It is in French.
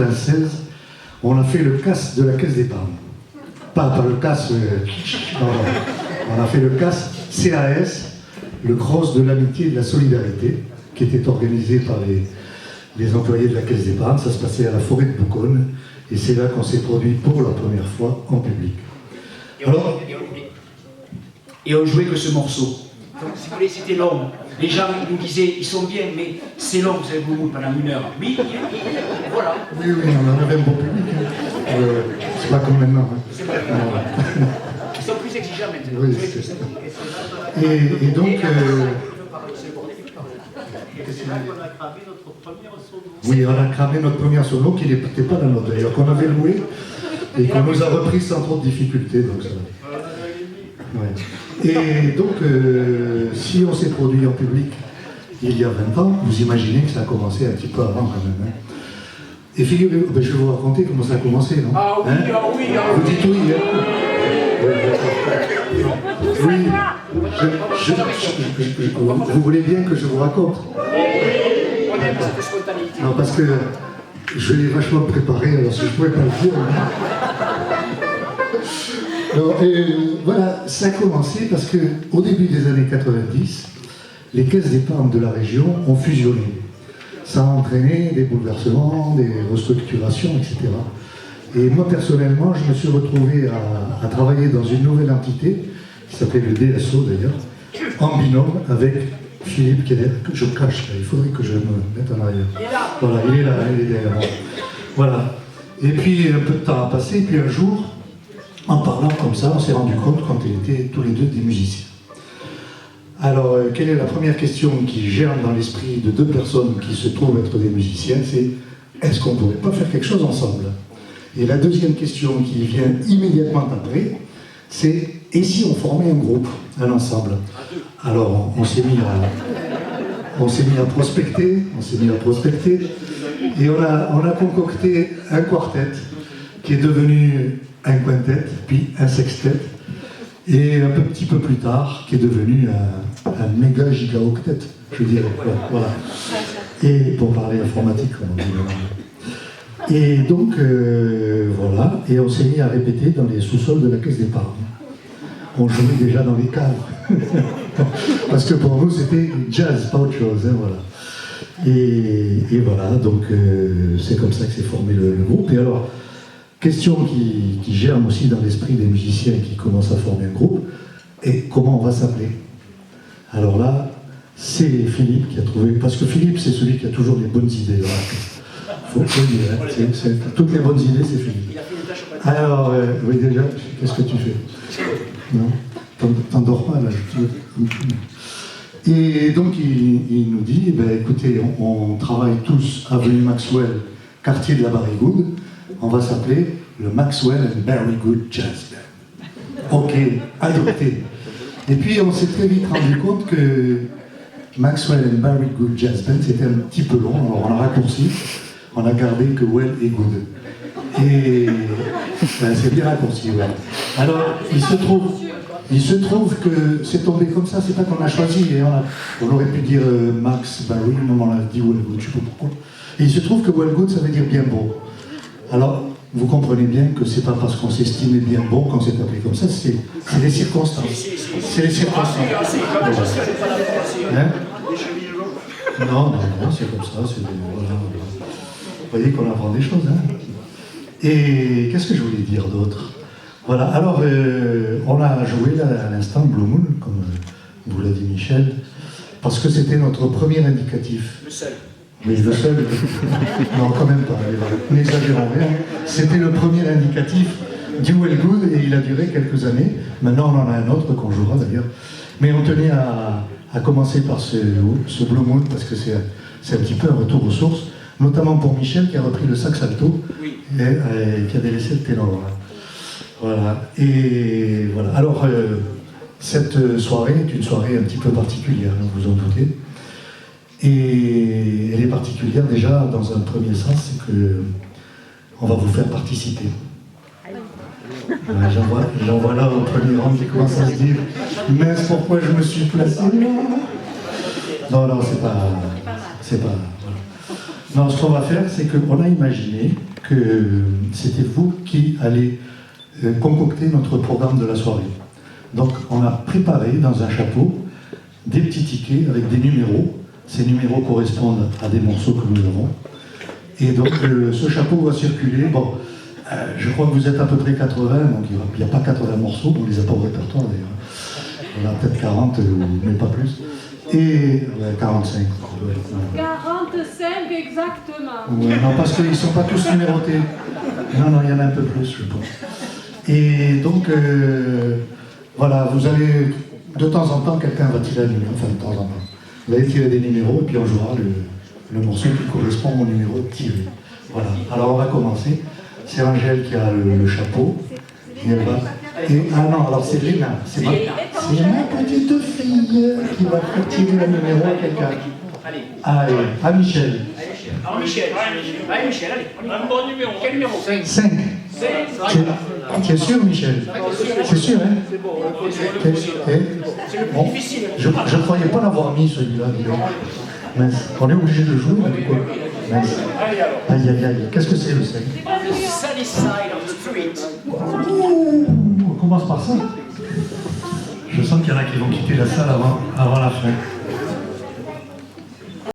1996, on a fait le CAS de la Caisse d'épargne. Pas le CAS, non, on a fait le CAS CAS, le Cross de l'amitié et de la solidarité, qui était organisé par les employés de la Caisse d'épargne. Ça se passait à la forêt de Bouconne, et c'est là qu'on s'est produit pour la première fois en public. Et on jouait que ce morceau. Donc, si vous voulez, c'était long. Les gens nous disaient, ils sont bien, mais c'est long, vous avez vous pendant 1 heure. Oui, voilà. Oui, on avait un bon public. C'est pas comme maintenant. Hein. C'est pas comme maintenant. Ils sont plus exigeants maintenant. Oui, c'est ça. Et donc... Oui, on a cramé notre premier solo qui n'était pas dans notre d'ailleurs, qu'on avait loué et qu'on nous a repris sans trop de difficultés. Donc ça... Ouais. Et donc, si on s'est produit en public il y a 20 ans, vous imaginez que ça a commencé un petit peu avant quand même. Hein. Et figurez-vous, ben, je vais vous raconter comment ça a commencé, non? Ah oui, hein? ah oui, ah vous dites oui, hein? Oui, vous voulez bien que je vous raconte? On aime cette spontanéité. Non, parce que je l'ai vachement préparé, alors si je ne pouvais pas le dire. Alors, voilà, ça a commencé parce qu'au début des années 90, les caisses d'épargne de la région ont fusionné. Ça a entraîné des bouleversements, des restructurations, etc. Et moi, personnellement, je me suis retrouvé à travailler dans une nouvelle entité, qui s'appelait le DSO d'ailleurs, en binôme avec Philippe, que je cache là, il faudrait que je me mette en arrière. Voilà, il est là, il est derrière moi. Voilà. Et puis, un peu de temps a passé, et puis un jour, en parlant comme ça, on s'est rendu compte qu'on était tous les deux des musiciens. Alors, quelle est la première question qui germe dans l'esprit de deux personnes qui se trouvent être des musiciens? C'est, est-ce qu'on ne pourrait pas faire quelque chose ensemble? Et la deuxième question qui vient immédiatement après, c'est, et si on formait un groupe, un ensemble? Alors, on s'est mis à prospecter, et on a concocté un quartet qui est devenu un quintet, puis un sextet, et un petit peu plus tard, qui est devenu un méga gigaoctet, je dirais. Voilà. Et pour parler informatique, comme on dit maintenant. Et donc, voilà, et on s'est mis à répéter dans les sous-sols de la Caisse d'épargne. On jouait déjà dans les caves. Parce que pour nous, c'était jazz, pas autre chose. Hein, voilà. Et voilà, donc c'est comme ça que s'est formé le groupe. Et alors, question qui germe aussi dans l'esprit des musiciens qui commencent à former un groupe, et comment on va s'appeler? Alors là, c'est Philippe qui a trouvé, parce que Philippe c'est celui qui a toujours les bonnes idées. Faut le dire, hein, toutes les bonnes idées c'est Philippe. Alors, oui déjà, qu'est-ce que tu fais? Non? T'endors pas là? Et donc il nous dit, ben, écoutez, on travaille tous avenue Maxwell, quartier de la Barrigoud. On va s'appeler le Maxwell and Barrigoud Jazz Band. Ok, adopté. Et puis on s'est très vite rendu compte que Maxwell and Barrigoud Jazz Band c'était un petit peu long, alors on a raccourci, on a gardé que Well et Good. Et ben, c'est bien raccourci, ouais. Alors il se trouve que c'est tombé comme ça, c'est pas qu'on a choisi, et on aurait pu dire Max Barry, non on a dit Well Good, je sais pas pourquoi. Et il se trouve que Well Good ça veut dire bien beau. Alors, vous comprenez bien que c'est pas parce qu'on s'estimait bien bon qu'on s'est appelé comme ça, c'est les circonstances. C'est les circonstances. Hein? Non, c'est comme ça. Voilà. Vous voyez qu'on apprend des choses. Hein? Et qu'est-ce que je voulais dire d'autre? Voilà, alors on a joué là, à l'instant Blue Moon, comme vous l'a dit Michel, parce que c'était notre premier indicatif. Le seul. Oui, le seul. Non, quand même pas. N'exagérons rien. C'était le premier indicatif du Well Good et il a duré quelques années. Maintenant, on en a un autre qu'on jouera d'ailleurs. Mais on tenait à commencer par ce Blue Moon parce que c'est un petit peu un retour aux sources, notamment pour Michel qui a repris le sax alto et qui a délaissé le ténor. Voilà. Et voilà. Alors, cette soirée est une soirée un petit peu particulière, vous en doutez. Et elle est particulière déjà dans un premier sens, c'est qu'on va vous faire participer. J'en vois là au premier rang qui commence à se dire « Mais pourquoi je me suis placé là ?» Non, c'est pas... Voilà. Non, ce qu'on va faire, c'est qu'on a imaginé que c'était vous qui allez concocter notre programme de la soirée. Donc, on a préparé dans un chapeau des petits tickets avec des numéros. Ces numéros correspondent à des morceaux que nous avons. Et donc, ce chapeau va circuler. Bon, je crois que vous êtes à peu près 80, donc il n'y a pas 80 morceaux, on ne les a pas au répertoire d'ailleurs. On a peut-être 40, mais pas plus. Et 45. 45 exactement. Ouais, non, parce qu'ils ne sont pas tous numérotés. Non, il y en a un peu plus, je pense. Et donc, voilà, vous allez, de temps en temps, quelqu'un va tirer un numéro, enfin de temps en temps. Vous allez tirer des numéros, et puis on jouera le morceau qui correspond au numéro tiré. Voilà, alors on va commencer. C'est Angèle qui a le chapeau. Et elle va... ah non, alors c'est Léna. C'est ma petite fille qui va faire tirer le numéro à quelqu'un. Allez, à Michel. Alors Michel, allez Michel, allez. Un bon numéro. Quel numéro? 5. Tu es sûr, Michel? C'est sûr, hein? C'est bon. Bon, je ne croyais pas l'avoir mis, celui-là. Mince. On est obligé de jouer, du coup. Mince. Aïe, aïe, aïe. Qu'est-ce que c'est, le 5? Sunny side of the street. On commence par ça. Je sens qu'il y en a qui vont quitter la salle avant la fin.